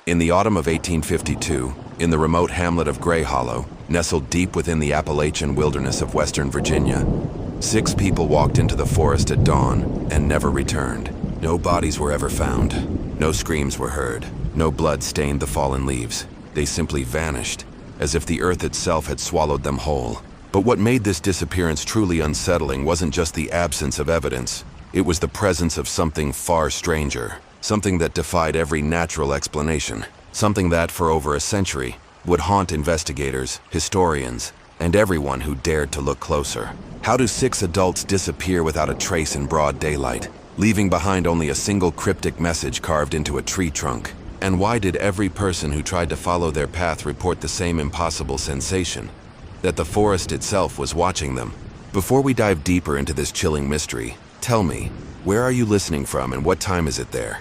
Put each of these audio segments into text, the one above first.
In the autumn of 1852, in the remote hamlet of Greyhollow, nestled deep within the Appalachian wilderness of Western Virginia, 6 people walked into the forest at dawn and never returned. No bodies were ever found. No screams were heard. No blood stained the fallen leaves. They simply vanished, as if the earth itself had swallowed them whole. But what made this disappearance truly unsettling wasn't just the absence of evidence. It was the presence of something far stranger. Something that defied every natural explanation. Something that, for over a century, would haunt investigators, historians, and everyone who dared to look closer. How do 6 adults disappear without a trace in broad daylight, leaving behind only a single cryptic message carved into a tree trunk? And why did every person who tried to follow their path report the same impossible sensation? That the forest itself was watching them. Before we dive deeper into this chilling mystery, tell me, where are you listening from and what time is it there?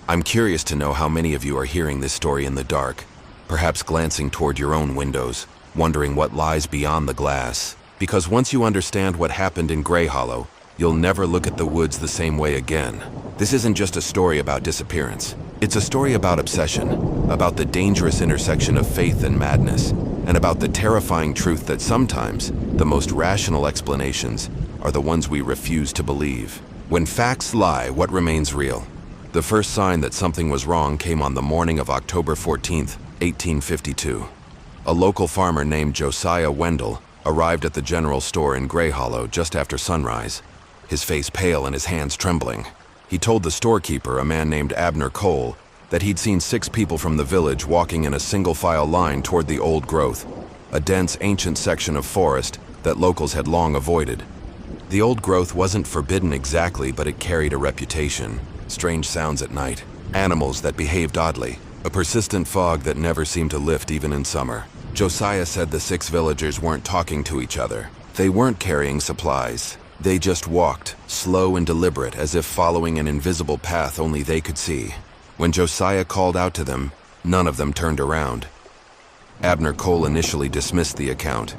I'm curious to know how many of you are hearing this story in the dark, perhaps glancing toward your own windows, wondering what lies beyond the glass. Because once you understand what happened in Greyhollow, you'll never look at the woods the same way again. This isn't just a story about disappearance. It's a story about obsession, about the dangerous intersection of faith and madness, and about the terrifying truth that sometimes the most rational explanations are the ones we refuse to believe. When facts lie, what remains real? The first sign that something was wrong came on the morning of October 14th, 1852. A local farmer named Josiah Wendell arrived at the general store in Greyhollow just after sunrise, his face pale and his hands trembling. He told the storekeeper, a man named Abner Cole, that he'd seen 6 people from the village walking in a single-file line toward the old growth, a dense, ancient section of forest that locals had long avoided. The old growth wasn't forbidden exactly, but it carried a reputation. Strange sounds at night, animals that behaved oddly, a persistent fog that never seemed to lift even in summer. Josiah said the 6 villagers weren't talking to each other. They weren't carrying supplies. They just walked, slow and deliberate, as if following an invisible path only they could see. When Josiah called out to them, none of them turned around. Abner Cole initially dismissed the account.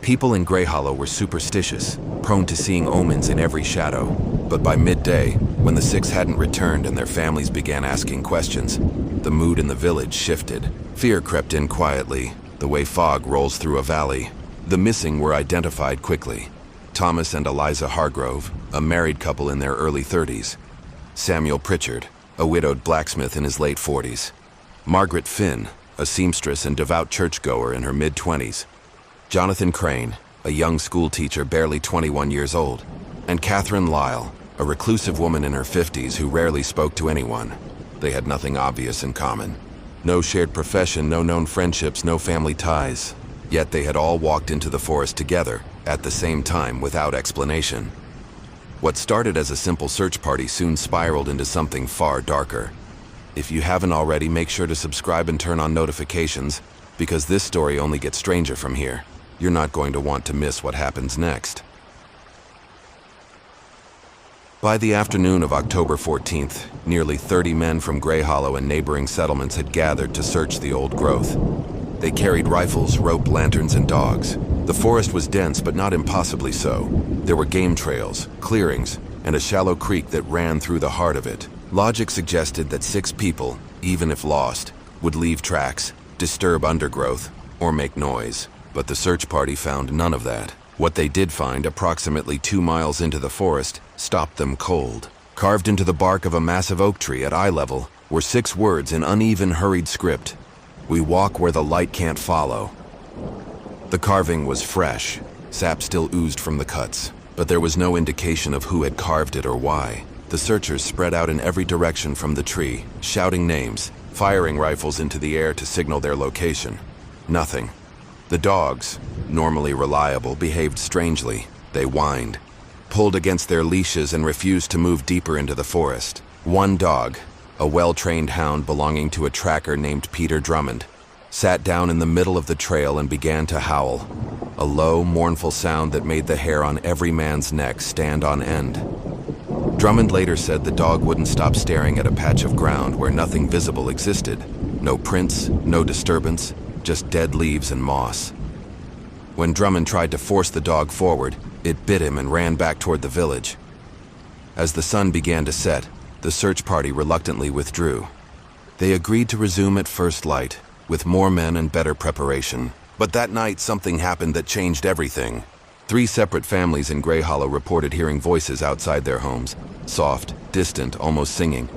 People in Greyhollow were superstitious, prone to seeing omens in every shadow. But by midday, when the 6 hadn't returned and their families began asking questions, the mood in the village shifted. Fear crept in quietly, the way fog rolls through a valley. The missing were identified quickly. Thomas and Eliza Hargrove, a married couple in their early 30s. Samuel Pritchard, a widowed blacksmith in his late 40s. Margaret Finn, a seamstress and devout churchgoer in her mid-20s. Jonathan Crane, a young schoolteacher barely 21 years old. And Catherine Lyle, a reclusive woman in her 50s who rarely spoke to anyone. They had nothing obvious in common. No shared profession, no known friendships, no family ties. Yet they had all walked into the forest together, at the same time, without explanation. What started as a simple search party soon spiraled into something far darker. If you haven't already, make sure to subscribe and turn on notifications, because this story only gets stranger from here. You're not going to want to miss what happens next. By the afternoon of October 14th, nearly 30 men from Greyhollow and neighboring settlements had gathered to search the old growth. They carried rifles, rope, lanterns, and dogs. The forest was dense, but not impossibly so. There were game trails, clearings, and a shallow creek that ran through the heart of it. Logic suggested that 6 people, even if lost, would leave tracks, disturb undergrowth, or make noise. But the search party found none of that. What they did find, approximately 2 miles into the forest, stopped them cold. Carved into the bark of a massive oak tree at eye level were 6 words in uneven, hurried script. "We walk where the light can't follow." The carving was fresh. Sap still oozed from the cuts, but there was no indication of who had carved it or why. The searchers spread out in every direction from the tree, shouting names, firing rifles into the air to signal their location. Nothing. The dogs, normally reliable, behaved strangely. They whined, pulled against their leashes, and refused to move deeper into the forest. One dog, a well-trained hound belonging to a tracker named Peter Drummond, sat down in the middle of the trail and began to howl, a low, mournful sound that made the hair on every man's neck stand on end. Drummond later said the dog wouldn't stop staring at a patch of ground where nothing visible existed. No prints, no disturbance, just dead leaves and moss. When Drummond tried to force the dog forward, it bit him and ran back toward the village. As the sun began to set, the search party reluctantly withdrew. They agreed to resume at first light, with more men and better preparation. But that night, something happened that changed everything. 3 separate families in Greyhollow reported hearing voices outside their homes, soft, distant, almost singing.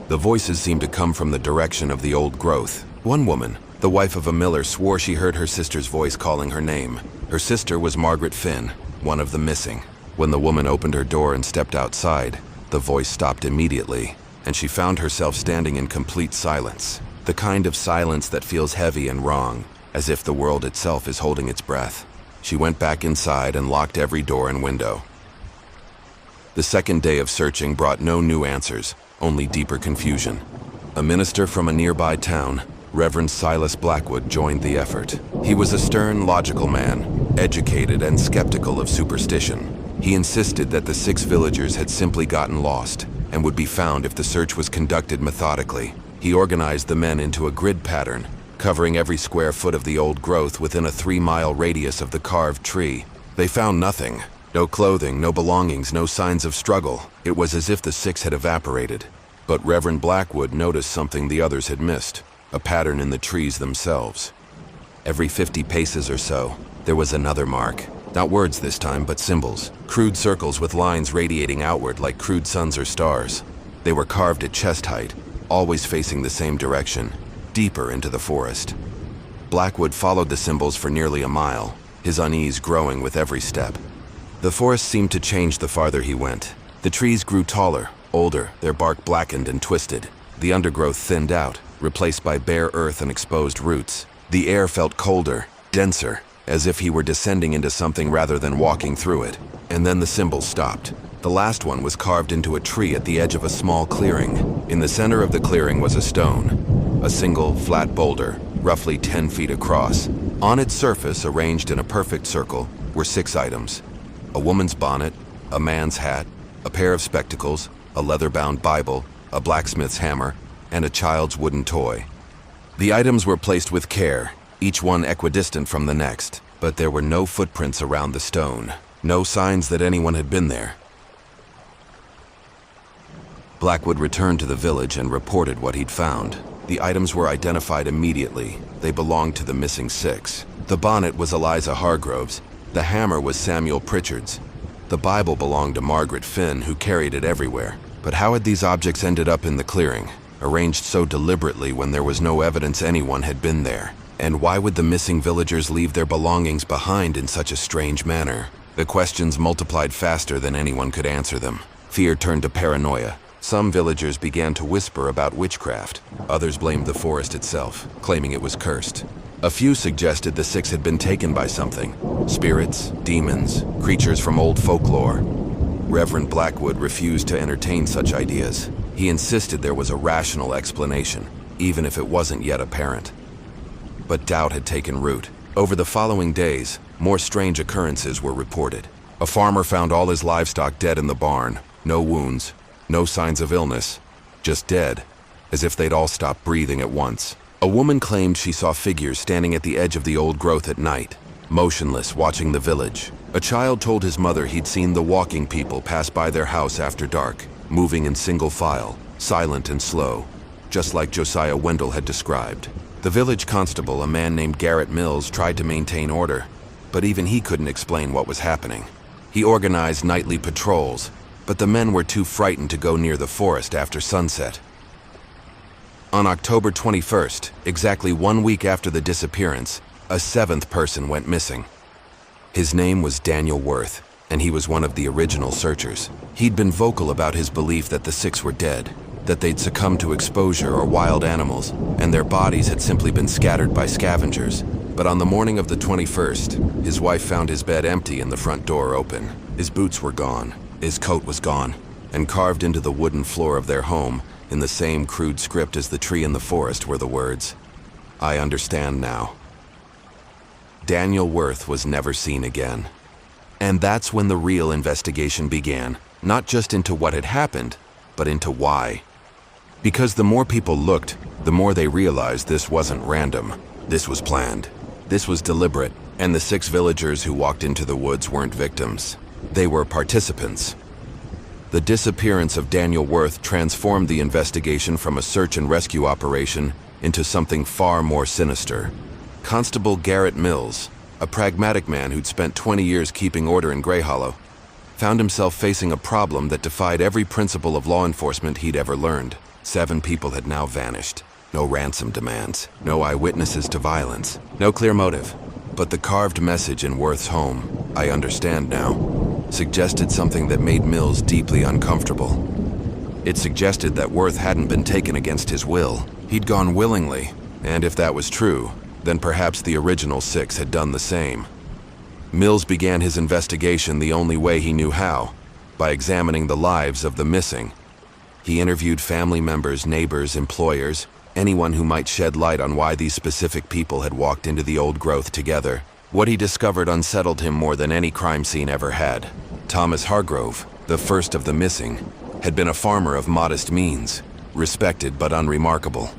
The voices seemed to come from the direction of the old growth. One woman, the wife of a miller, swore she heard her sister's voice calling her name. Her sister was Margaret Finn, one of the missing. When the woman opened her door and stepped outside, the voice stopped immediately, and she found herself standing in complete silence. The kind of silence that feels heavy and wrong, as if the world itself is holding its breath. She went back inside and locked every door and window. The second day of searching brought no new answers, only deeper confusion. A minister from a nearby town, Reverend Silas Blackwood, joined the effort. He was a stern, logical man, educated and skeptical of superstition. He insisted that the 6 villagers had simply gotten lost and would be found if the search was conducted methodically. He organized the men into a grid pattern, covering every square foot of the old growth within a 3-mile radius of the carved tree. They found nothing. No clothing, no belongings, no signs of struggle. It was as if the 6 had evaporated. But Reverend Blackwood noticed something the others had missed, a pattern in the trees themselves. Every 50 paces or so, there was another mark. Not words this time, but symbols. Crude circles with lines radiating outward like crude suns or stars. They were carved at chest height, always facing the same direction, deeper into the forest. Blackwood followed the symbols for nearly a mile, his unease growing with every step. The forest seemed to change the farther he went. The trees grew taller, older, their bark blackened and twisted. The undergrowth thinned out, replaced by bare earth and exposed roots. The air felt colder, denser, as if he were descending into something rather than walking through it. And then the symbols stopped. The last one was carved into a tree at the edge of a small clearing. In the center of the clearing was a stone, a single flat boulder, roughly 10 feet across. On its surface, arranged in a perfect circle, were 6 items: a woman's bonnet, a man's hat, a pair of spectacles, a leather-bound Bible, a blacksmith's hammer, and a child's wooden toy. The items were placed with care, each one equidistant from the next, but there were no footprints around the stone, no signs that anyone had been there. Blackwood returned to the village and reported what he'd found. The items were identified immediately. They belonged to the missing 6. The bonnet was Eliza Hargrove's. The hammer was Samuel Pritchard's. The Bible belonged to Margaret Finn, who carried it everywhere. But how had these objects ended up in the clearing, arranged so deliberately when there was no evidence anyone had been there? And why would the missing villagers leave their belongings behind in such a strange manner? The questions multiplied faster than anyone could answer them. Fear turned to paranoia. Some villagers began to whisper about witchcraft. Others blamed the forest itself, claiming it was cursed. A few suggested the 6 had been taken by something: spirits, demons, creatures from old folklore. Reverend Blackwood refused to entertain such ideas. He insisted there was a rational explanation, even if it wasn't yet apparent. But doubt had taken root. Over the following days, more strange occurrences were reported. A farmer found all his livestock dead in the barn. No wounds, no signs of illness, just dead, as if they'd all stopped breathing at once. A woman claimed she saw figures standing at the edge of the old growth at night, motionless, watching the village. A child told his mother he'd seen the walking people pass by their house after dark, moving in single file, silent and slow, just like Josiah Wendell had described. The village constable, a man named Garrett Mills, tried to maintain order, but even he couldn't explain what was happening. He organized nightly patrols, but the men were too frightened to go near the forest after sunset. On October 21st, exactly 1 week after the disappearance, a 7th person went missing. His name was Daniel Worth, and he was one of the original searchers. He'd been vocal about his belief that the 6 were dead, that they'd succumbed to exposure or wild animals, and their bodies had simply been scattered by scavengers. But on the morning of the 21st, his wife found his bed empty and the front door open. His boots were gone, his coat was gone, and carved into the wooden floor of their home, in the same crude script as the tree in the forest, were the words, "I understand now." Daniel Worth was never seen again. And that's when the real investigation began, not just into what had happened, but into why. Because the more people looked, the more they realized this wasn't random. This was planned. This was deliberate, and the 6 villagers who walked into the woods weren't victims. They were participants. The disappearance of Daniel Worth transformed the investigation from a search and rescue operation into something far more sinister. Constable Garrett Mills, a pragmatic man who'd spent 20 years keeping order in Greyhollow, found himself facing a problem that defied every principle of law enforcement he'd ever learned. 7 people had now vanished. No ransom demands, no eyewitnesses to violence, no clear motive. But the carved message in Worth's home, "I understand now," suggested something that made Mills deeply uncomfortable. It suggested that Worth hadn't been taken against his will. He'd gone willingly, and if that was true, then perhaps the original 6 had done the same. Mills began his investigation the only way he knew how, by examining the lives of the missing. He interviewed family members, neighbors, employers, anyone who might shed light on why these specific people had walked into the old growth together. What he discovered unsettled him more than any crime scene ever had. Thomas Hargrove, the first of the missing, had been a farmer of modest means, respected but unremarkable.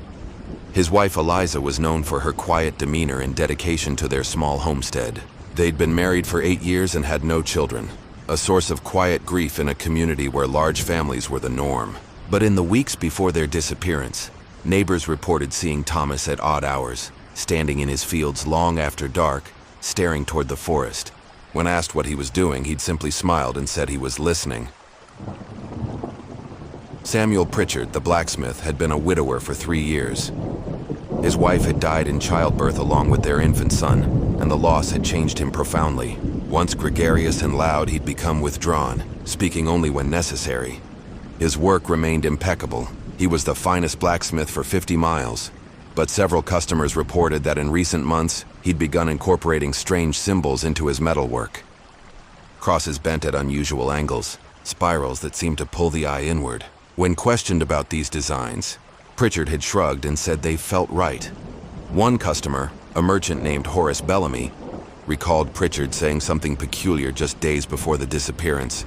His wife Eliza was known for her quiet demeanor and dedication to their small homestead. They'd been married for 8 years and had no children, a source of quiet grief in a community where large families were the norm. But in the weeks before their disappearance, neighbors reported seeing Thomas at odd hours, standing in his fields long after dark, staring toward the forest. When asked what he was doing, he'd simply smiled and said he was listening. Samuel Pritchard, the blacksmith, had been a widower for 3 years. His wife had died in childbirth along with their infant son, and the loss had changed him profoundly. Once gregarious and loud, he'd become withdrawn, speaking only when necessary. His work remained impeccable. He was the finest blacksmith for 50 miles, but several customers reported that in recent months, he'd begun incorporating strange symbols into his metalwork. Crosses bent at unusual angles, spirals that seemed to pull the eye inward. When questioned about these designs, Pritchard had shrugged and said they felt right. One customer, a merchant named Horace Bellamy, recalled Pritchard saying something peculiar just days before the disappearance.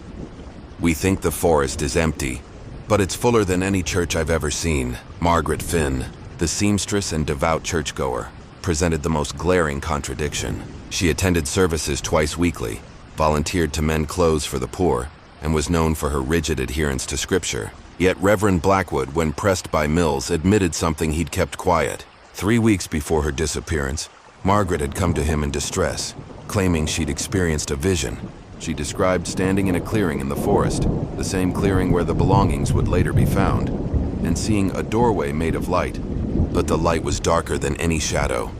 "We think the forest is empty, but it's fuller than any church I've ever seen." Margaret Finn, the seamstress and devout churchgoer, presented the most glaring contradiction. She attended services twice weekly, volunteered to mend clothes for the poor, and was known for her rigid adherence to scripture. Yet Reverend Blackwood, when pressed by Mills, admitted something he'd kept quiet. 3 weeks before her disappearance, Margaret had come to him in distress, claiming she'd experienced a vision. She described standing in a clearing in the forest, the same clearing where the belongings would later be found, and seeing a doorway made of light, but the light was darker than any shadow.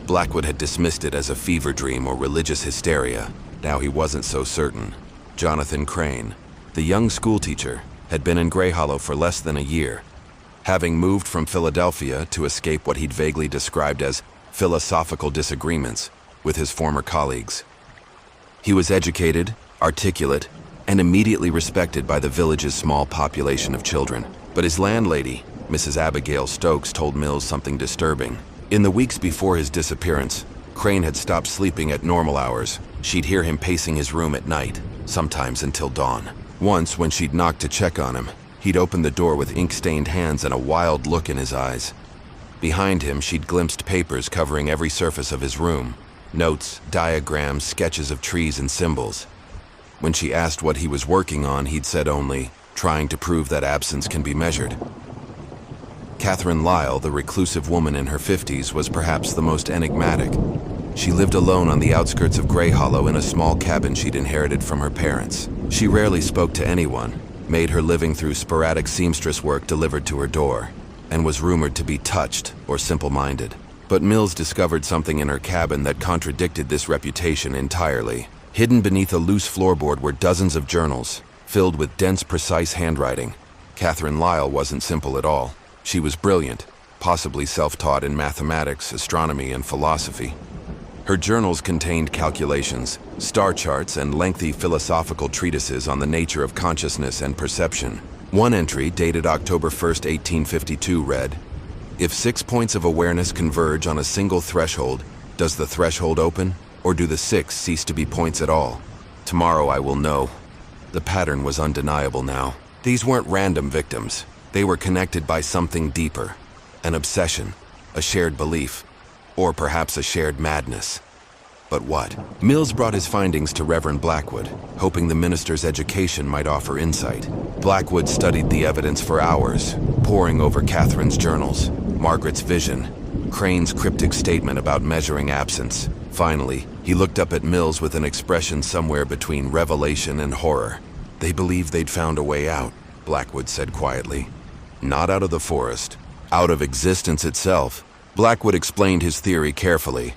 Blackwood had dismissed it as a fever dream or religious hysteria. Now he wasn't so certain. Jonathan Crane, the young schoolteacher, had been in Greyhollow for less than a year, having moved from Philadelphia to escape what he'd vaguely described as philosophical disagreements with his former colleagues. He was educated, articulate, and immediately respected by the village's small population of children. But his landlady, Mrs. Abigail Stokes, told Mills something disturbing. In the weeks before his disappearance, Crane had stopped sleeping at normal hours. She'd hear him pacing his room at night, sometimes until dawn. Once, when she'd knocked to check on him, he'd opened the door with ink-stained hands and a wild look in his eyes. Behind him, she'd glimpsed papers covering every surface of his room. Notes, diagrams, sketches of trees and symbols. When she asked what he was working on, he'd said only, "Trying to prove that absence can be measured." Catherine Lyle, the reclusive woman in her 50s, was perhaps the most enigmatic. She lived alone on the outskirts of Greyhollow in a small cabin she'd inherited from her parents. She rarely spoke to anyone, made her living through sporadic seamstress work delivered to her door, and was rumored to be touched or simple-minded. But Mills discovered something in her cabin that contradicted this reputation entirely. Hidden beneath a loose floorboard were dozens of journals, filled with dense, precise handwriting. Catherine Lyle wasn't simple at all. She was brilliant, possibly self-taught in mathematics, astronomy, and philosophy. Her journals contained calculations, star charts, and lengthy philosophical treatises on the nature of consciousness and perception. One entry, dated October 1st, 1852, read, "If 6 points of awareness converge on a single threshold, does the threshold open, or do the 6 cease to be points at all? Tomorrow I will know." The pattern was undeniable now. These weren't random victims. They were connected by something deeper, an obsession, a shared belief, or perhaps a shared madness. But what? Mills brought his findings to Reverend Blackwood, hoping the minister's education might offer insight. Blackwood studied the evidence for hours, poring over Catherine's journals, Margaret's vision, Crane's cryptic statement about measuring absence. Finally, he looked up at Mills with an expression somewhere between revelation and horror. "They believe they'd found a way out," Blackwood said quietly. "Not out of the forest, out of existence itself." Blackwood explained his theory carefully.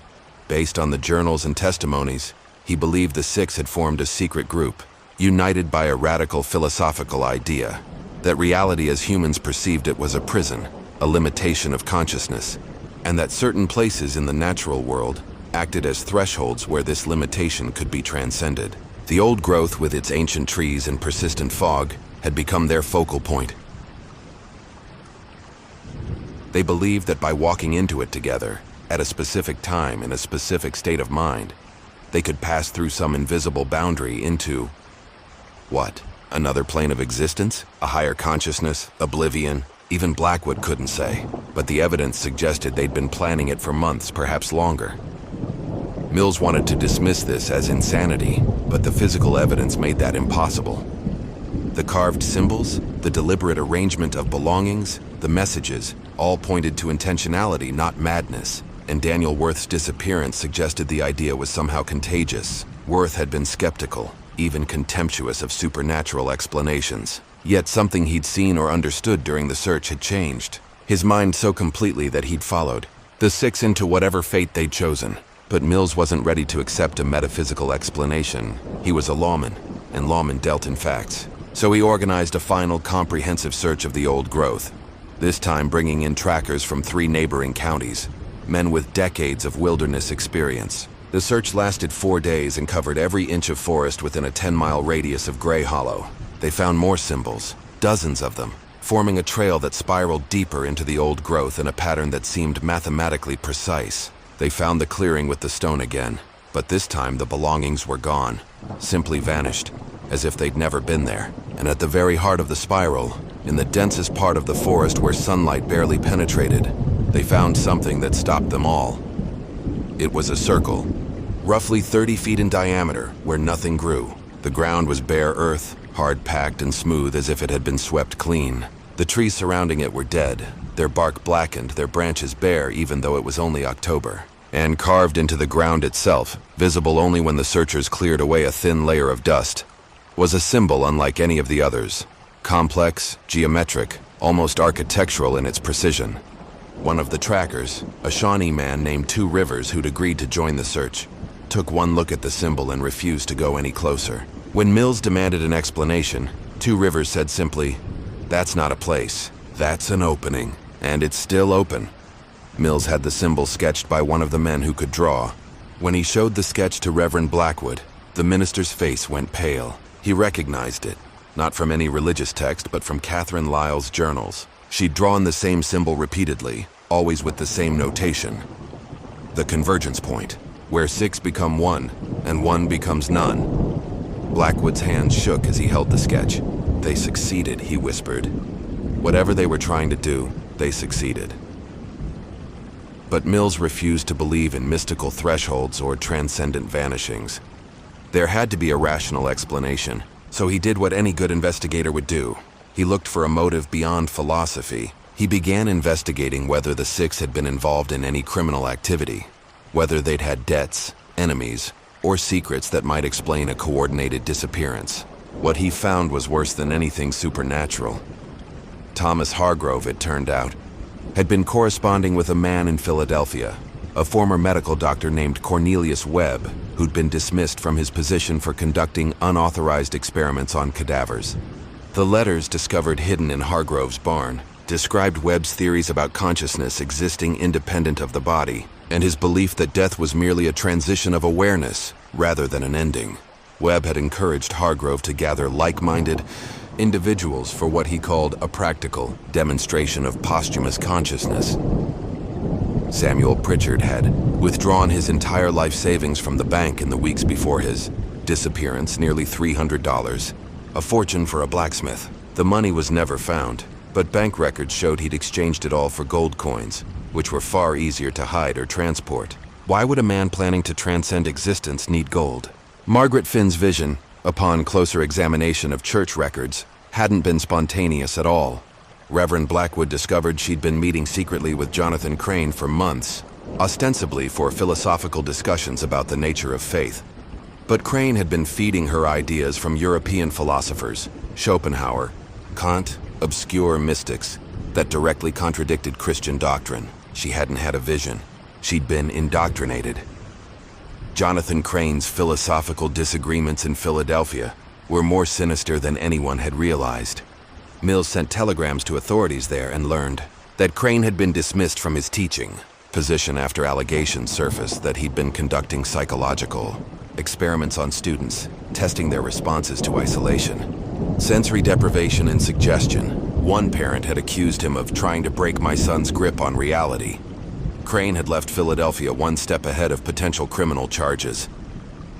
Based on the journals and testimonies, he believed the six had formed a secret group, united by a radical philosophical idea, that reality as humans perceived it was a prison, a limitation of consciousness, and that certain places in the natural world acted as thresholds where this limitation could be transcended. The old growth, with its ancient trees and persistent fog, had become their focal point. They believed that by walking into it together, at a specific time in a specific state of mind, they could pass through some invisible boundary into, what? Another plane of existence? A higher consciousness? Oblivion? Even Blackwood couldn't say, but the evidence suggested they'd been planning it for months, perhaps longer. Mills wanted to dismiss this as insanity, but the physical evidence made that impossible. The carved symbols, the deliberate arrangement of belongings, the messages, all pointed to intentionality, not madness, and Daniel Worth's disappearance suggested the idea was somehow contagious. Worth had been skeptical, even contemptuous of supernatural explanations. Yet something he'd seen or understood during the search had changed. His mind so completely that he'd followed the six into whatever fate they'd chosen. But Mills wasn't ready to accept a metaphysical explanation. He was a lawman, and lawmen dealt in facts. So he organized a final comprehensive search of the old growth, this time bringing in trackers from 3 neighboring counties, men with decades of wilderness experience. The search lasted 4 days and covered every inch of forest within a 10-mile radius of Greyhollow. They found more symbols, dozens of them, forming a trail that spiraled deeper into the old growth in a pattern that seemed mathematically precise. They found the clearing with the stone again, but this time the belongings were gone, simply vanished, as if they'd never been there. And at the very heart of the spiral, in the densest part of the forest where sunlight barely penetrated, they found something that stopped them all. It was a circle, roughly 30 feet in diameter, where nothing grew. The ground was bare earth, hard-packed and smooth as if it had been swept clean. The trees surrounding it were dead, their bark blackened, their branches bare even though it was only October. And carved into the ground itself, visible only when the searchers cleared away a thin layer of dust, was a symbol unlike any of the others. Complex, geometric, almost architectural in its precision. One of the trackers, a Shawnee man named Two Rivers who'd agreed to join the search, took one look at the symbol and refused to go any closer. When Mills demanded an explanation, Two Rivers said simply, "That's not a place, that's an opening, and it's still open." Mills had the symbol sketched by one of the men who could draw. When he showed the sketch to Reverend Blackwood, the minister's face went pale. He recognized it, not from any religious text, but from Catherine Lyle's journals. She'd drawn the same symbol repeatedly, always with the same notation. The convergence point, where 6 become 1, and 1 becomes none. Blackwood's hands shook as he held the sketch. "They succeeded," he whispered. Whatever they were trying to do, they succeeded. But Mills refused to believe in mystical thresholds or transcendent vanishings. There had to be a rational explanation, so he did what any good investigator would do. He looked for a motive beyond philosophy. He began investigating whether the 6 had been involved in any criminal activity, whether they'd had debts, enemies, or secrets that might explain a coordinated disappearance. What he found was worse than anything supernatural. Thomas Hargrove, it turned out, had been corresponding with a man in Philadelphia, a former medical doctor named Cornelius Webb, who'd been dismissed from his position for conducting unauthorized experiments on cadavers. The letters discovered hidden in Hargrove's barn described Webb's theories about consciousness existing independent of the body, and his belief that death was merely a transition of awareness rather than an ending. Webb had encouraged Hargrove to gather like-minded individuals for what he called a practical demonstration of posthumous consciousness. Samuel Pritchard had withdrawn his entire life savings from the bank in the weeks before his disappearance, nearly $300, a fortune for a blacksmith. The money was never found, but bank records showed he'd exchanged it all for gold coins, which were far easier to hide or transport. Why would a man planning to transcend existence need gold? Margaret Finn's vision, upon closer examination of church records, hadn't been spontaneous at all. Reverend Blackwood discovered she'd been meeting secretly with Jonathan Crane for months, ostensibly for philosophical discussions about the nature of faith. But Crane had been feeding her ideas from European philosophers, Schopenhauer, Kant, obscure mystics, that directly contradicted Christian doctrine. She hadn't had a vision. She'd been indoctrinated. Jonathan Crane's philosophical disagreements in Philadelphia were more sinister than anyone had realized. Mills sent telegrams to authorities there and learned that Crane had been dismissed from his teaching position after allegations surfaced that he'd been conducting psychological experiments on students, testing their responses to isolation, sensory deprivation, and suggestion. One parent had accused him of trying to break my son's grip on reality. Crane had left Philadelphia one step ahead of potential criminal charges.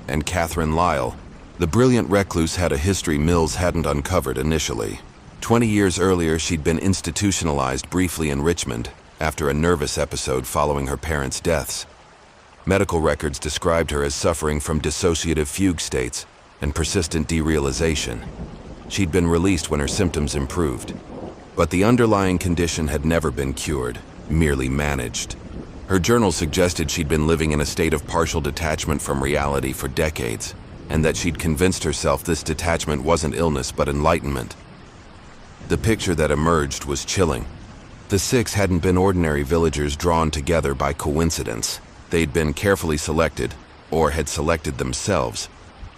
And Catherine Lyle, the brilliant recluse, had a history Mills hadn't uncovered initially. 20 years earlier, she'd been institutionalized briefly in Richmond after a nervous episode following her parents' deaths. Medical records described her as suffering from dissociative fugue states and persistent derealization. She'd been released when her symptoms improved. But the underlying condition had never been cured, merely managed. Her journal suggested she'd been living in a state of partial detachment from reality for decades, and that she'd convinced herself this detachment wasn't illness but enlightenment. The picture that emerged was chilling. The six hadn't been ordinary villagers drawn together by coincidence. They'd been carefully selected, or had selected themselves,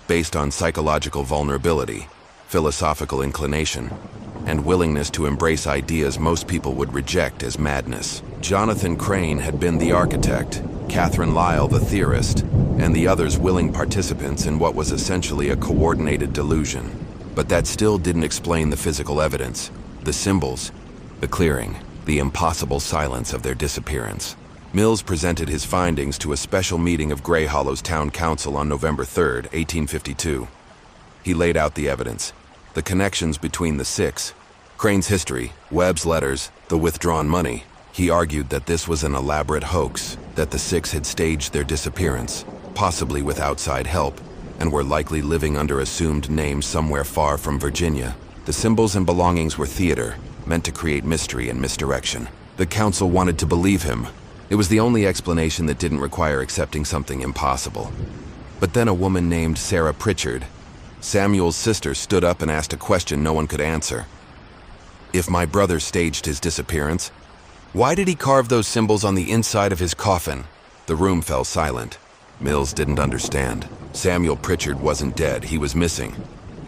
based on psychological vulnerability, philosophical inclination, and willingness to embrace ideas most people would reject as madness. Jonathan Crane had been the architect, Catherine Lyle the theorist, and the others willing participants in what was essentially a coordinated delusion. But that still didn't explain the physical evidence, the symbols, the clearing, the impossible silence of their disappearance. Mills presented his findings to a special meeting of Greyhollow's town council on November 3, 1852. He laid out the evidence, the connections between the six, Crane's history, Webb's letters, the withdrawn money. He argued that this was an elaborate hoax, that the six had staged their disappearance, possibly with outside help, and were likely living under assumed names somewhere far from Virginia. The symbols and belongings were theater, meant to create mystery and misdirection. The council wanted to believe him. It was the only explanation that didn't require accepting something impossible. But then a woman named Sarah Pritchard, Samuel's sister, stood up and asked a question no one could answer. If my brother staged his disappearance, why did he carve those symbols on the inside of his coffin? The room fell silent. Mills didn't understand. Samuel Pritchard wasn't dead, he was missing.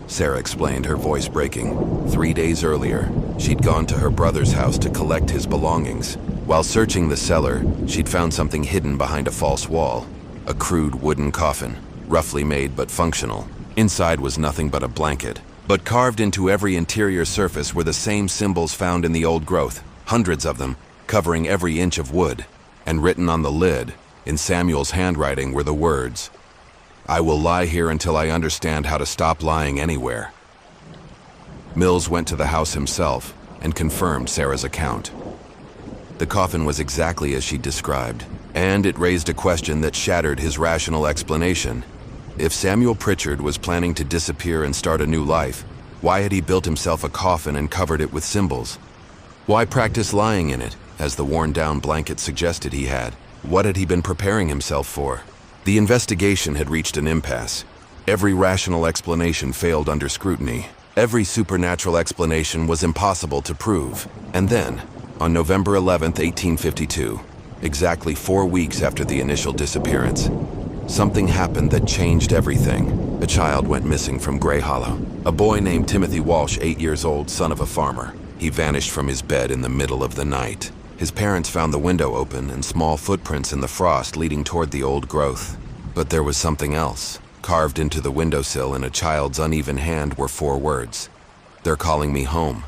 Sarah explained, her voice breaking. 3 days earlier, she'd gone to her brother's house to collect his belongings. While searching the cellar, she'd found something hidden behind a false wall. A crude wooden coffin, roughly made but functional. Inside was nothing but a blanket. But carved into every interior surface were the same symbols found in the old growth, hundreds of them, covering every inch of wood. And written on the lid, in Samuel's handwriting, were the words, "I will lie here until I understand how to stop lying anywhere." Mills went to the house himself and confirmed Sarah's account. The coffin was exactly as she described, and it raised a question that shattered his rational explanation. If Samuel Pritchard was planning to disappear and start a new life, why had he built himself a coffin and covered it with symbols? Why practice lying in it, as the worn-down blanket suggested he had? What had he been preparing himself for? The investigation had reached an impasse. Every rational explanation failed under scrutiny. Every supernatural explanation was impossible to prove. And then, on November 11, 1852, exactly 4 weeks after the initial disappearance, something happened that changed everything. A child went missing from Greyhollow. A boy named Timothy Walsh, 8 years old, son of a farmer. He vanished from his bed in the middle of the night. His parents found the window open and small footprints in the frost leading toward the old growth. But there was something else. Carved into the windowsill in a child's uneven hand were 4 words. "They're calling me home."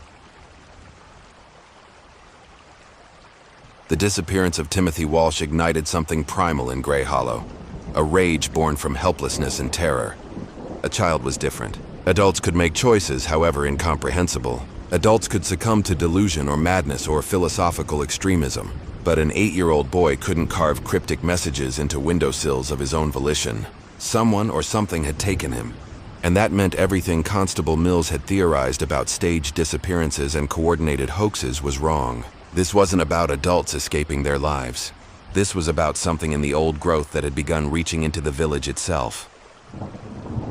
The disappearance of Timothy Walsh ignited something primal in Greyhollow, a rage born from helplessness and terror. A child was different. Adults could make choices, however incomprehensible. Adults could succumb to delusion or madness or philosophical extremism, but an 8-year-old boy couldn't carve cryptic messages into windowsills of his own volition. Someone or something had taken him, and that meant everything Constable Mills had theorized about staged disappearances and coordinated hoaxes was wrong. This wasn't about adults escaping their lives. This was about something in the old growth that had begun reaching into the village itself.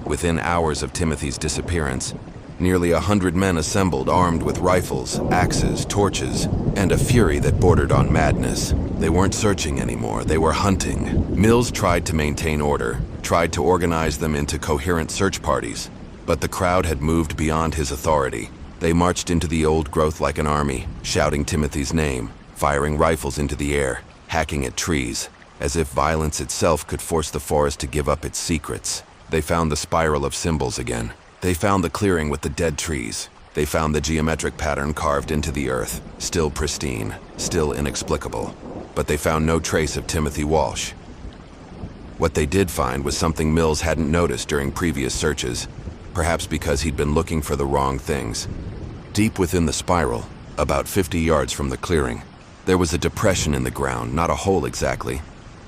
Within hours of Timothy's disappearance, nearly 100 men assembled armed with rifles, axes, torches, and a fury that bordered on madness. They weren't searching anymore, they were hunting. Mills tried to maintain order, tried to organize them into coherent search parties, but the crowd had moved beyond his authority. They marched into the old growth like an army, shouting Timothy's name, firing rifles into the air, hacking at trees, as if violence itself could force the forest to give up its secrets. They found the spiral of symbols again. They found the clearing with the dead trees. They found the geometric pattern carved into the earth, still pristine, still inexplicable. But they found no trace of Timothy Walsh. What they did find was something Mills hadn't noticed during previous searches, perhaps because he'd been looking for the wrong things. Deep within the spiral, about 50 yards from the clearing, there was a depression in the ground, not a hole exactly,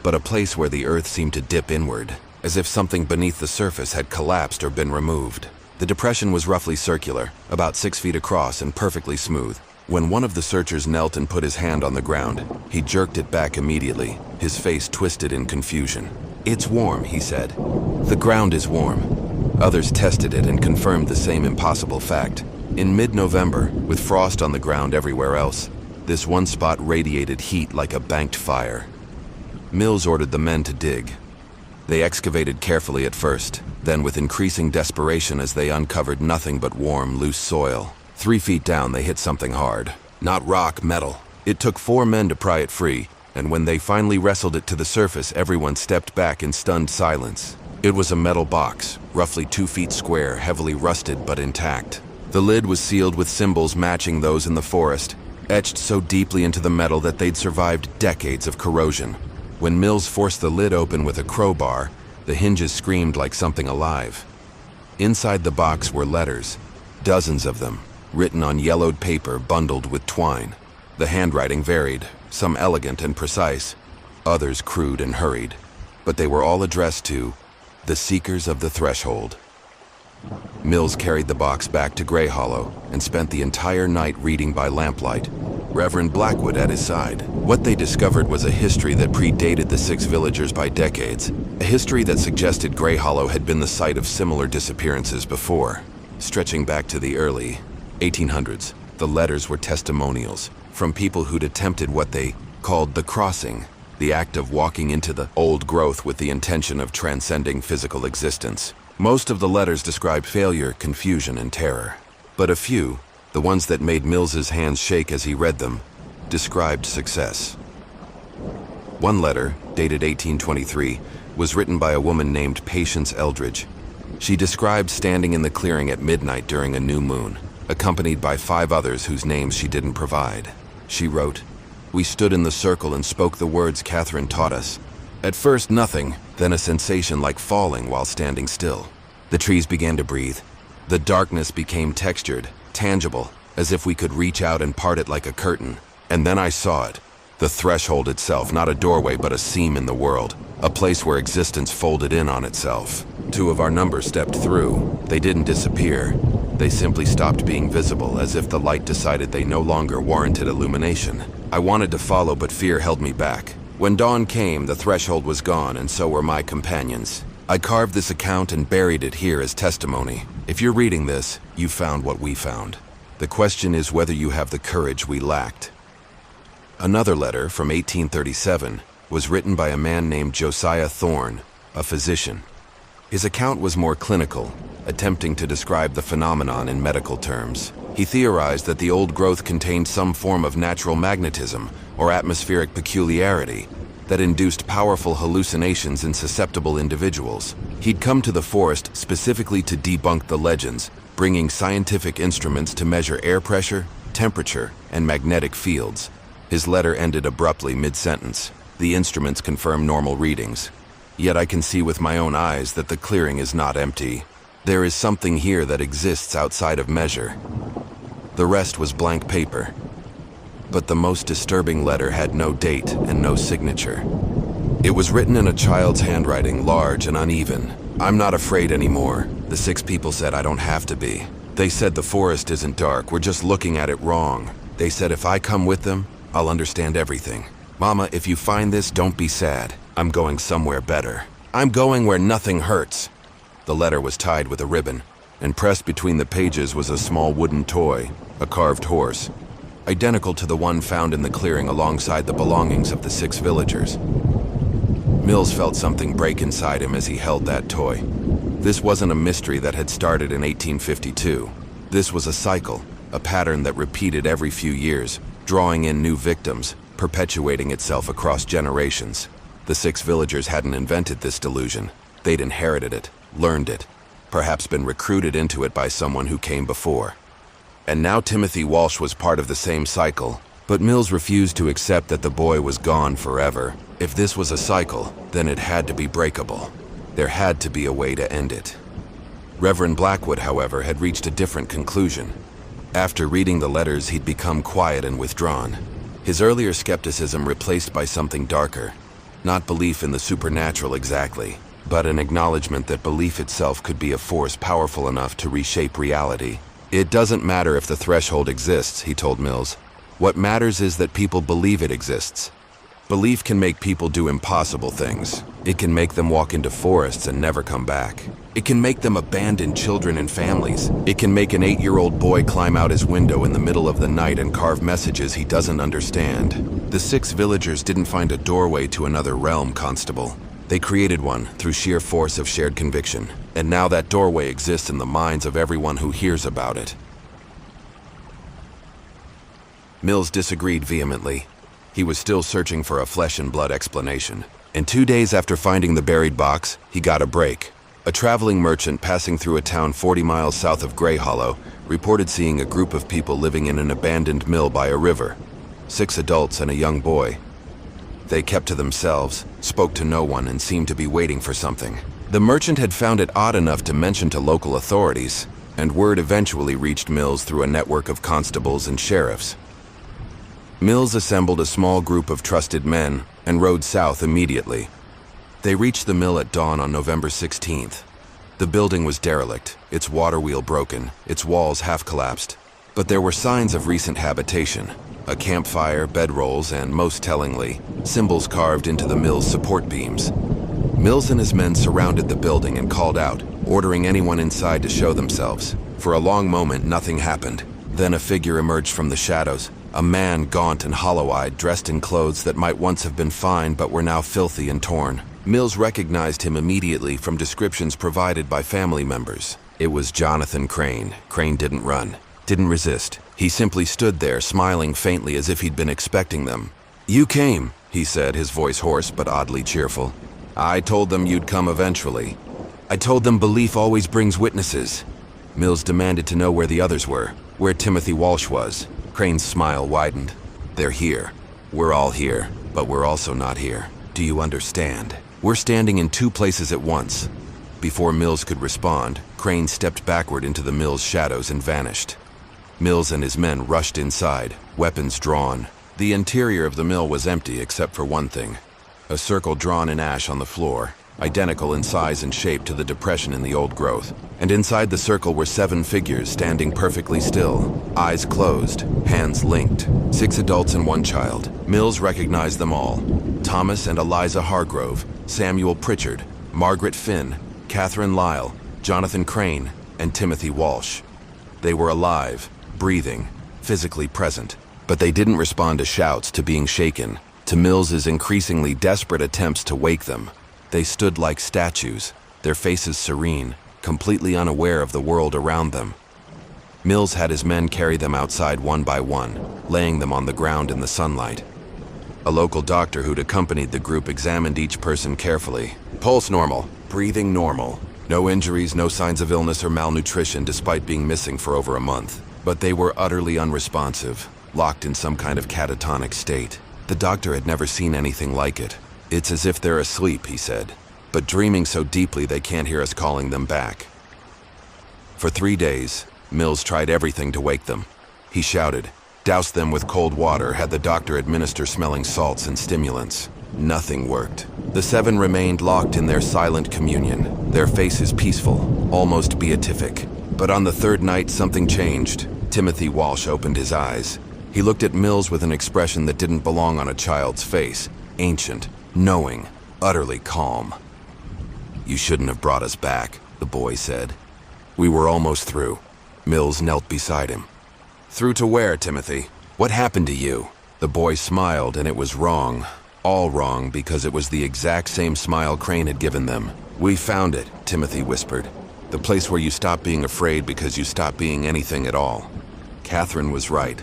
but a place where the earth seemed to dip inward, as if something beneath the surface had collapsed or been removed. The depression was roughly circular, about 6 feet across and perfectly smooth. When one of the searchers knelt and put his hand on the ground, he jerked it back immediately, his face twisted in confusion. "It's warm," he said. "The ground is warm." Others tested it and confirmed the same impossible fact. In mid-November, with frost on the ground everywhere else, this one spot radiated heat like a banked fire. Mills ordered the men to dig. They excavated carefully at first, then with increasing desperation as they uncovered nothing but warm, loose soil. 3 feet down, they hit something hard. Not rock, metal. It took 4 men to pry it free, and when they finally wrestled it to the surface, everyone stepped back in stunned silence. It was a metal box, roughly 2 feet square, heavily rusted but intact. The lid was sealed with symbols matching those in the forest, etched so deeply into the metal that they'd survived decades of corrosion. When Mills forced the lid open with a crowbar, the hinges screamed like something alive. Inside the box were letters, dozens of them, written on yellowed paper bundled with twine. The handwriting varied, some elegant and precise, others crude and hurried, but they were all addressed to the Seekers of the Threshold. Mills carried the box back to Greyhollow and spent the entire night reading by lamplight, Reverend Blackwood at his side. What they discovered was a history that predated the 6 villagers by decades, a history that suggested Greyhollow had been the site of similar disappearances before. Stretching back to the early 1800s, the letters were testimonials from people who'd attempted what they called the crossing, the act of walking into the old growth with the intention of transcending physical existence. Most of the letters described failure, confusion, and terror. But a few, the ones that made Mills's hands shake as he read them, described success. One letter, dated 1823, was written by a woman named Patience Eldridge. She described standing in the clearing at midnight during a new moon, accompanied by 5 others whose names she didn't provide. She wrote, "We stood in the circle and spoke the words Catherine taught us. At first nothing, then a sensation like falling while standing still. The trees began to breathe. The darkness became textured, tangible, as if we could reach out and part it like a curtain. And then I saw it. The threshold itself, not a doorway but a seam in the world, a place where existence folded in on itself. 2 of our number stepped through. They didn't disappear. They simply stopped being visible, as if the light decided they no longer warranted illumination. I wanted to follow, but fear held me back. When dawn came, the threshold was gone, and so were my companions. I carved this account and buried it here as testimony. If you're reading this, you found what we found. The question is whether you have the courage we lacked." Another letter, from 1837, was written by a man named Josiah Thorne, a physician. His account was more clinical, attempting to describe the phenomenon in medical terms. He theorized that the old growth contained some form of natural magnetism or atmospheric peculiarity that induced powerful hallucinations in susceptible individuals. He'd come to the forest specifically to debunk the legends, bringing scientific instruments to measure air pressure, temperature, and magnetic fields. His letter ended abruptly mid-sentence. The instruments confirm normal readings. Yet I can see with my own eyes that the clearing is not empty. There is something here that exists outside of measure. The rest was blank paper. But the most disturbing letter had no date and no signature. It was written in a child's handwriting, large and uneven. "I'm not afraid anymore." The 6 people said I don't have to be. They said the forest isn't dark, we're just looking at it wrong. They said if I come with them, I'll understand everything. Mama, if you find this, don't be sad. I'm going somewhere better. I'm going where nothing hurts. The letter was tied with a ribbon, and pressed between the pages was a small wooden toy, a carved horse, identical to the one found in the clearing alongside the belongings of the 6 villagers. Mills felt something break inside him as he held that toy. This wasn't a mystery that had started in 1852. This was a cycle, a pattern that repeated every few years, drawing in new victims, perpetuating itself across generations. The 6 villagers hadn't invented this delusion. They'd inherited it, learned it, perhaps been recruited into it by someone who came before. And now Timothy Walsh was part of the same cycle, but Mills refused to accept that the boy was gone forever. If this was a cycle, then it had to be breakable. There had to be a way to end it. Reverend Blackwood, however, had reached a different conclusion. After reading the letters, he'd become quiet and withdrawn. His earlier skepticism replaced by something darker. Not belief in the supernatural exactly, but an acknowledgement that belief itself could be a force powerful enough to reshape reality. "It doesn't matter if the threshold exists," he told Mills. "What matters is that people believe it exists. Belief can make people do impossible things. It can make them walk into forests and never come back. It can make them abandon children and families. It can make an 8-year-old boy climb out his window in the middle of the night and carve messages he doesn't understand." The 6 villagers didn't find a doorway to another realm, Constable. They created one through sheer force of shared conviction. And now that doorway exists in the minds of everyone who hears about it. Mills disagreed vehemently. He was still searching for a flesh and blood explanation. And 2 days after finding the buried box, he got a break. A traveling merchant passing through a town 40 miles south of Greyhollow reported seeing a group of people living in an abandoned mill by a river. 6 adults and a young boy. They kept to themselves, spoke to no one, and seemed to be waiting for something. The merchant had found it odd enough to mention to local authorities, and word eventually reached Mills through a network of constables and sheriffs. Mills assembled a small group of trusted men and rode south immediately. They reached the mill at dawn on November 16th. The building was derelict, its water wheel broken, its walls half collapsed. But there were signs of recent habitation. A campfire, bedrolls, and, most tellingly, symbols carved into the mill's support beams. Mills and his men surrounded the building and called out, ordering anyone inside to show themselves. For a long moment, nothing happened. Then a figure emerged from the shadows. A man, gaunt and hollow-eyed, dressed in clothes that might once have been fine but were now filthy and torn. Mills recognized him immediately from descriptions provided by family members. It was Jonathan Crane. Crane didn't run, didn't resist. He simply stood there, smiling faintly as if he'd been expecting them. "You came," he said, his voice hoarse but oddly cheerful. "I told them you'd come eventually. I told them belief always brings witnesses." Mills demanded to know where the others were, where Timothy Walsh was. Crane's smile widened. "They're here. We're all here, but we're also not here. Do you understand? We're standing in 2 places at once." Before Mills could respond, Crane stepped backward into the mill's shadows and vanished. Mills and his men rushed inside, weapons drawn. The interior of the mill was empty except for one thing. A circle drawn in ash on the floor, identical in size and shape to the depression in the old growth. And inside the circle were 7 figures standing perfectly still, eyes closed, hands linked. 6 adults and 1 child. Mills recognized them all. Thomas and Eliza Hargrove, Samuel Pritchard, Margaret Finn, Catherine Lyle, Jonathan Crane, and Timothy Walsh. They were alive, breathing, physically present, but they didn't respond to shouts, to being shaken, to Mills's increasingly desperate attempts to wake them. They stood like statues, their faces serene, completely unaware of the world around them. Mills had his men carry them outside one by one, laying them on the ground in the sunlight. A local doctor who'd accompanied the group examined each person carefully. Pulse normal, breathing normal. No injuries, no signs of illness or malnutrition despite being missing for over a month. But they were utterly unresponsive, locked in some kind of catatonic state. The doctor had never seen anything like it. "It's as if they're asleep," he said, "but dreaming so deeply they can't hear us calling them back." For 3 days, Mills tried everything to wake them. He shouted, doused them with cold water, had the doctor administer smelling salts and stimulants. Nothing worked. The 7 remained locked in their silent communion, their faces peaceful, almost beatific. But on the 3rd night, something changed. Timothy Walsh opened his eyes. He looked at Mills with an expression that didn't belong on a child's face. Ancient, knowing, utterly calm. "You shouldn't have brought us back," the boy said. "We were almost through." Mills knelt beside him. "Through to where, Timothy? What happened to you?" The boy smiled, and it was wrong. All wrong, because it was the exact same smile Crane had given them. "We found it," Timothy whispered. "The place where you stop being afraid because you stop being anything at all." Catherine was right.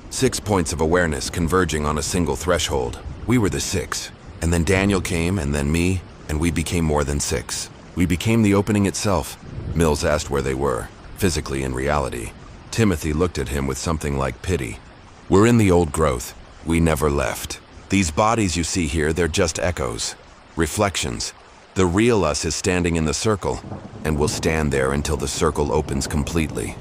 6 points of awareness converging on a single threshold. We were the 6. And then Daniel came, and then me, and we became more than 6. We became the opening itself. Mills asked where they were, physically in reality. Timothy looked at him with something like pity. "We're in the old growth. We never left. These bodies you see here, they're just echoes, reflections. The real us is standing in the circle, and will stand there until the circle opens completely."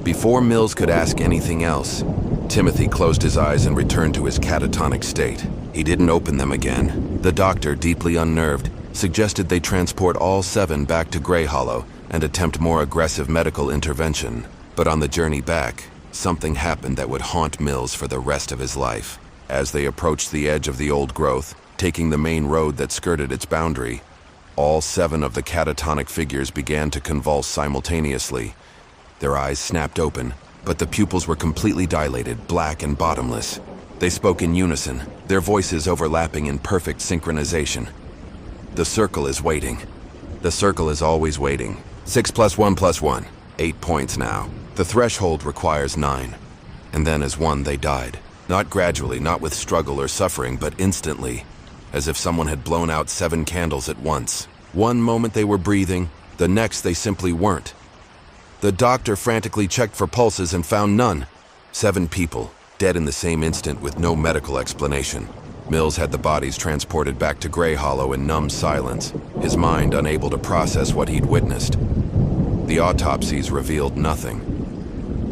Before Mills could ask anything else, Timothy closed his eyes and returned to his catatonic state. He didn't open them again. The doctor, deeply unnerved, suggested they transport all 7 back to Greyhollow and attempt more aggressive medical intervention. But on the journey back, something happened that would haunt Mills for the rest of his life. As they approached the edge of the old growth, taking the main road that skirted its boundary, all 7 of the catatonic figures began to convulse simultaneously. Their eyes snapped open, but the pupils were completely dilated, black and bottomless. They spoke in unison, their voices overlapping in perfect synchronization. "The circle is waiting. The circle is always waiting. 6 + 1 + 1. 8 points now. The threshold requires 9. And then as one they died. Not gradually, not with struggle or suffering, but instantly, as if someone had blown out 7 candles at once. One moment they were breathing, the next they simply weren't. The doctor frantically checked for pulses and found none. 7 people, dead in the same instant with no medical explanation. Mills had the bodies transported back to Greyhollow in numb silence, his mind unable to process what he'd witnessed. The autopsies revealed nothing.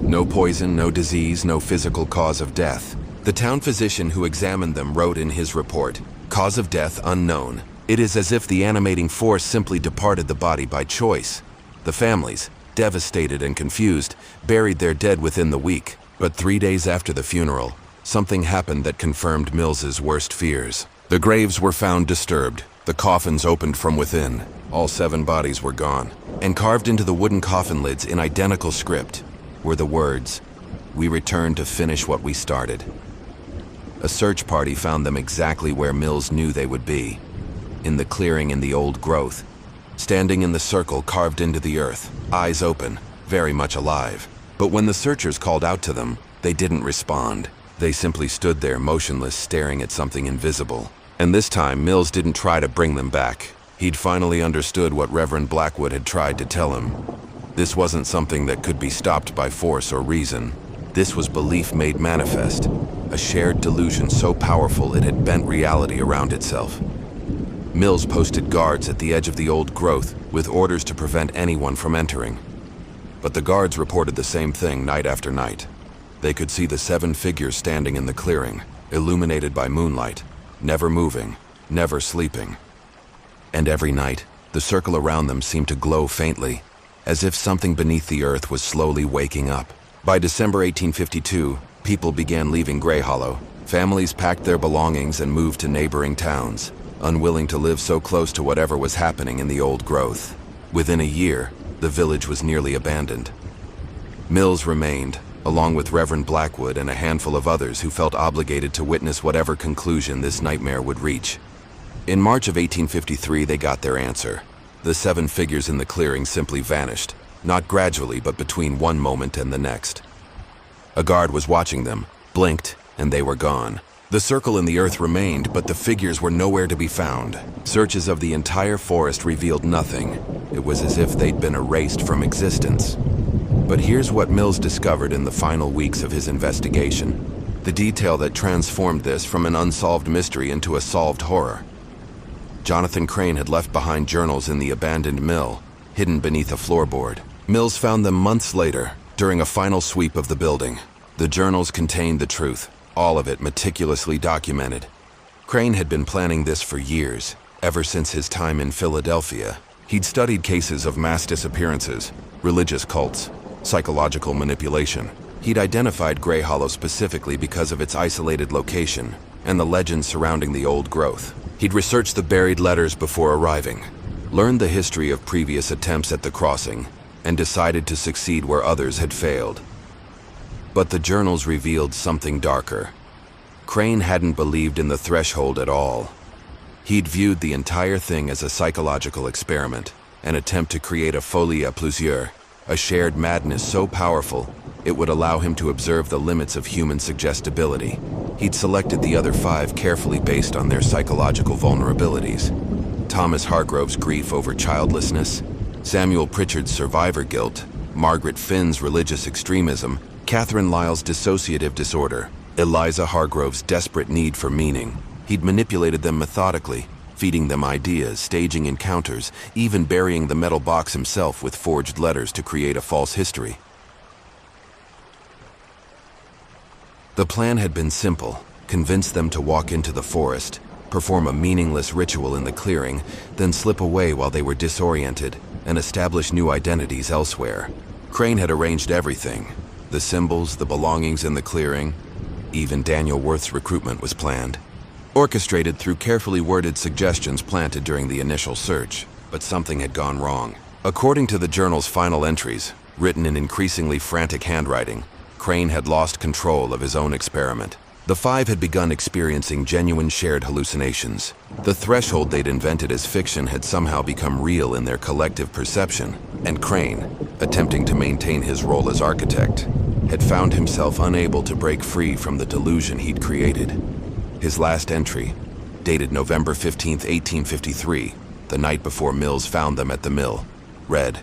No poison, no disease, no physical cause of death. The town physician who examined them wrote in his report, "Cause of death unknown. It is as if the animating force simply departed the body by choice." The families, devastated and confused, buried their dead within the week. But 3 days after the funeral, something happened that confirmed Mills's worst fears. The graves were found disturbed. The coffins opened from within. All 7 bodies were gone. And carved into the wooden coffin lids in identical script were the words, "We return to finish what we started." A search party found them exactly where Mills knew they would be, in the clearing in the old growth, standing in the circle carved into the earth, eyes open, very much alive. But when the searchers called out to them, they didn't respond. They simply stood there motionless, staring at something invisible. And this time, Mills didn't try to bring them back. He'd finally understood what Reverend Blackwood had tried to tell him. This wasn't something that could be stopped by force or reason. This was belief made manifest, a shared delusion so powerful it had bent reality around itself. Mills posted guards at the edge of the old growth with orders to prevent anyone from entering. But the guards reported the same thing night after night. They could see the 7 figures standing in the clearing, illuminated by moonlight, never moving, never sleeping. And every night, the circle around them seemed to glow faintly, as if something beneath the earth was slowly waking up. By December 1852, people began leaving Greyhollow. Families packed their belongings and moved to neighboring towns, unwilling to live so close to whatever was happening in the old growth. Within a year, the village was nearly abandoned. Mills remained, along with Reverend Blackwood and a handful of others who felt obligated to witness whatever conclusion this nightmare would reach. In March of 1853, they got their answer. The 7 figures in the clearing simply vanished, not gradually, but between one moment and the next. A guard was watching them, blinked, and they were gone. The circle in the earth remained, but the figures were nowhere to be found. Searches of the entire forest revealed nothing. It was as if they'd been erased from existence. But here's what Mills discovered in the final weeks of his investigation. The detail that transformed this from an unsolved mystery into a solved horror. Jonathan Crane had left behind journals in the abandoned mill, hidden beneath a floorboard. Mills found them months later, During a final sweep of the building, the journals contained the truth, all of it meticulously documented. Crane had been planning this for years, ever since his time in Philadelphia. He'd studied cases of mass disappearances, religious cults, psychological manipulation. He'd identified Greyhollow specifically because of its isolated location and the legends surrounding the old growth. He'd researched the buried letters before arriving, learned the history of previous attempts at the crossing, and decided to succeed where others had failed. But the journals revealed something darker. Crane hadn't believed in the threshold at all. He'd viewed the entire thing as a psychological experiment, an attempt to create a folie à plusieurs, a shared madness so powerful it would allow him to observe the limits of human suggestibility. He'd selected the other 5 carefully based on their psychological vulnerabilities. Thomas Hargrove's grief over childlessness, Samuel Pritchard's survivor guilt, Margaret Finn's religious extremism, Catherine Lyle's dissociative disorder, Eliza Hargrove's desperate need for meaning. He'd manipulated them methodically, feeding them ideas, staging encounters, even burying the metal box himself with forged letters to create a false history. The plan had been simple: convince them to walk into the forest, perform a meaningless ritual in the clearing, then slip away while they were disoriented, and establish new identities elsewhere. Crane had arranged everything: the symbols, the belongings in the clearing. Even Daniel Worth's recruitment was planned, orchestrated through carefully worded suggestions planted during the initial search. But something had gone wrong. According to the journal's final entries, written in increasingly frantic handwriting, Crane had lost control of his own experiment. The 5 had begun experiencing genuine shared hallucinations. The threshold they'd invented as fiction had somehow become real in their collective perception, and Crane, attempting to maintain his role as architect, had found himself unable to break free from the delusion he'd created. His last entry, dated November 15, 1853, the night before Mills found them at the mill, read,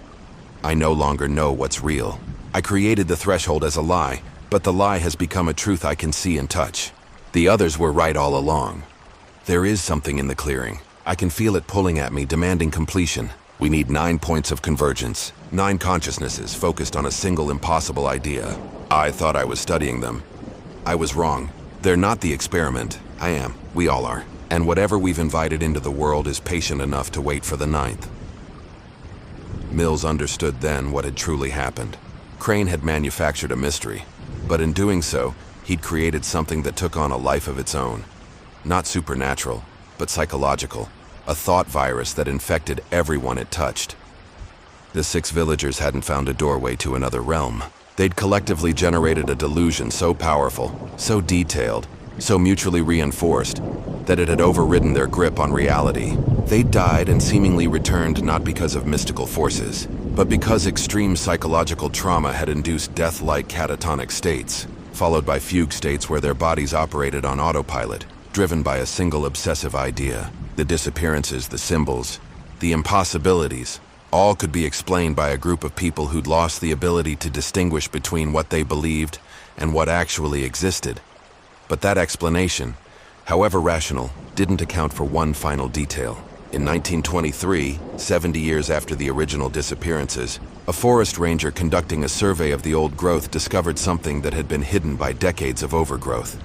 "I no longer know what's real. I created the threshold as a lie, but the lie has become a truth I can see and touch. The others were right all along. There is something in the clearing. I can feel it pulling at me, demanding completion. We need 9 points of convergence, 9 consciousnesses focused on a single impossible idea. I thought I was studying them. I was wrong. They're not the experiment. I am. We all are. And whatever we've invited into the world is patient enough to wait for the 9th. Mills understood then what had truly happened. Crane had manufactured a mystery, but in doing so, he'd created something that took on a life of its own. Not supernatural, but psychological. A thought virus that infected everyone it touched. The 6 villagers hadn't found a doorway to another realm. They'd collectively generated a delusion so powerful, so detailed, so mutually reinforced, that it had overridden their grip on reality. They died and seemingly returned not because of mystical forces, but because extreme psychological trauma had induced death-like catatonic states, followed by fugue states where their bodies operated on autopilot, driven by a single obsessive idea. The disappearances, the symbols, the impossibilities, all could be explained by a group of people who'd lost the ability to distinguish between what they believed and what actually existed. But that explanation, however rational, didn't account for one final detail. In 1923, 70 years after the original disappearances, a forest ranger conducting a survey of the old growth discovered something that had been hidden by decades of overgrowth.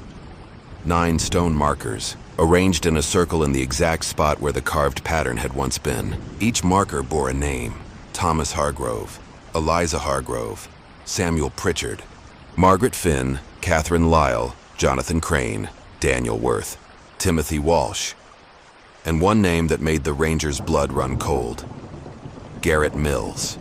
9 stone markers, arranged in a circle in the exact spot where the carved pattern had once been. Each marker bore a name: Thomas Hargrove, Eliza Hargrove, Samuel Pritchard, Margaret Finn, Catherine Lyle, Jonathan Crane, Daniel Worth, Timothy Walsh, and one name that made the ranger's blood run cold: Garrett Mills.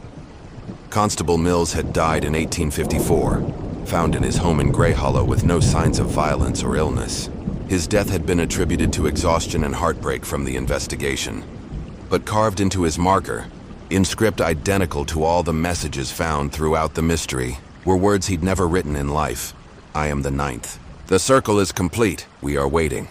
Constable Mills had died in 1854, found in his home in Greyhollow with no signs of violence or illness. His death had been attributed to exhaustion and heartbreak from the investigation. But carved into his marker, in script identical to all the messages found throughout the mystery, were words he'd never written in life: "I am the 9th. The circle is complete. We are waiting."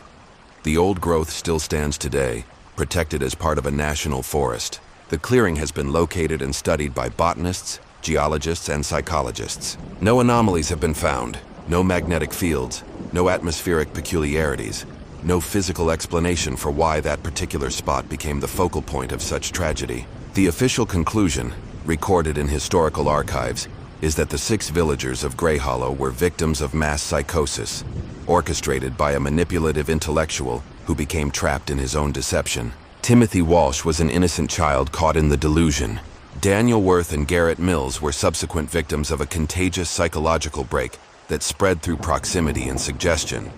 The old growth still stands today, protected as part of a national forest. The clearing has been located and studied by botanists, geologists, and psychologists. No anomalies have been found, no magnetic fields, no atmospheric peculiarities, no physical explanation for why that particular spot became the focal point of such tragedy. The official conclusion, recorded in historical archives, is that the 6 villagers of Greyhollow were victims of mass psychosis, orchestrated by a manipulative intellectual who became trapped in his own deception. Timothy Walsh was an innocent child caught in the delusion. Daniel Worth and Garrett Mills were subsequent victims of a contagious psychological break that spread through proximity and suggestion.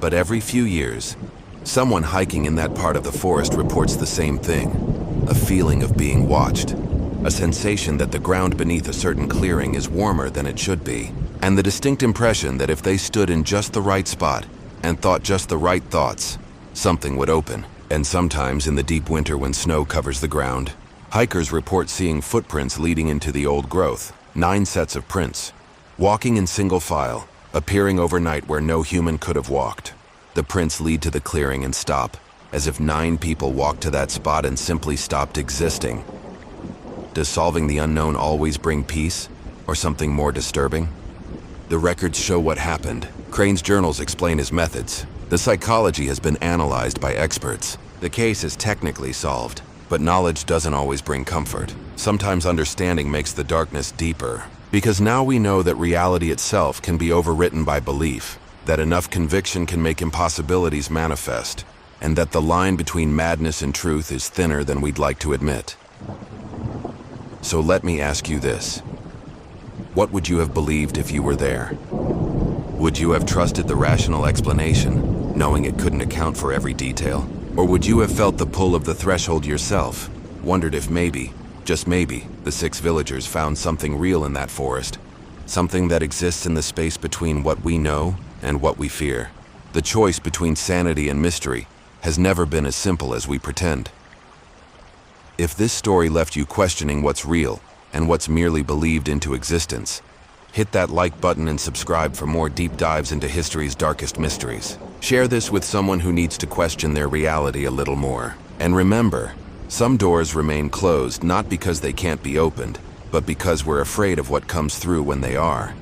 But every few years, someone hiking in that part of the forest reports the same thing: a feeling of being watched, a sensation that the ground beneath a certain clearing is warmer than it should be, and the distinct impression that if they stood in just the right spot and thought just the right thoughts, something would open. And sometimes in the deep winter when snow covers the ground, hikers report seeing footprints leading into the old growth, 9 sets of prints, walking in single file, appearing overnight where no human could have walked. The prints lead to the clearing and stop, as if 9 people walked to that spot and simply stopped existing. Does solving the unknown always bring peace, or something more disturbing? The records show what happened. Crane's journals explain his methods. The psychology has been analyzed by experts. The case is technically solved, but knowledge doesn't always bring comfort. Sometimes understanding makes the darkness deeper, because now we know that reality itself can be overwritten by belief, that enough conviction can make impossibilities manifest, and that the line between madness and truth is thinner than we'd like to admit. So let me ask you this. What would you have believed if you were there? Would you have trusted the rational explanation, knowing it couldn't account for every detail? Or would you have felt the pull of the threshold yourself, wondered if maybe, just maybe, the 6 villagers found something real in that forest, something that exists in the space between what we know and what we fear? The choice between sanity and mystery has never been as simple as we pretend. If this story left you questioning what's real and what's merely believed into existence, hit that like button and subscribe for more deep dives into history's darkest mysteries. Share this with someone who needs to question their reality a little more. And remember, some doors remain closed not because they can't be opened, but because we're afraid of what comes through when they are.